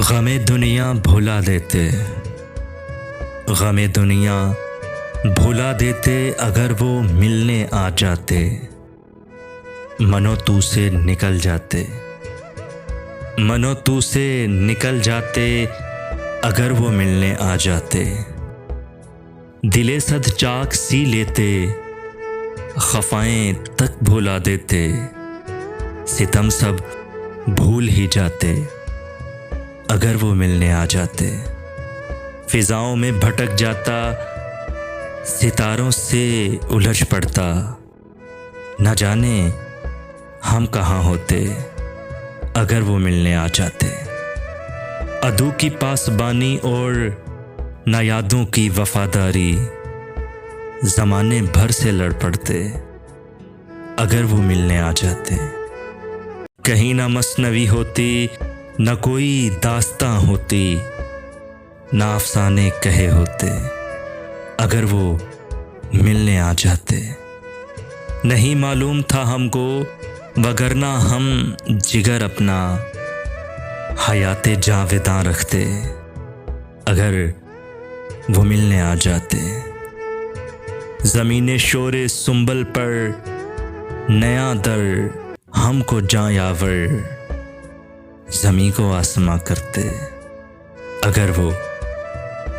गमे दुनिया भुला देते, गमे दुनिया भुला देते अगर वो मिलने आ जाते। मनो तू से निकल जाते, मनो तू से निकल जाते अगर वो मिलने आ जाते। दिले सद चाक सी लेते, खफाएं तक भुला देते। सितम सब भूल ही जाते अगर वो मिलने आ जाते। फिजाओं में भटक जाता, सितारों से उलझ पड़ता। न जाने हम कहाँ होते अगर वो मिलने आ जाते। अदू की पासबानी और ना यादों की वफादारी, ज़माने भर से लड़ पड़ते अगर वो मिलने आ जाते। कहीं ना मसनवी होती, न कोई दास्तां होती, ना अफसाने कहे होते अगर वो मिलने आ जाते। नहीं मालूम था हमको वगरना हम जिगर अपना हयाते जावेदां रखते अगर वो मिलने आ जाते। ज़मीने शोरे सुंबल पर नया दर हमको जायावर, ज़मी को आसमां करते अगर वो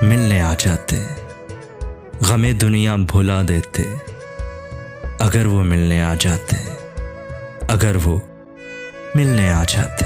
मिलने आ जाते। गमे दुनिया भुला देते अगर वो मिलने आ जाते, अगर वो मिलने आ जाते।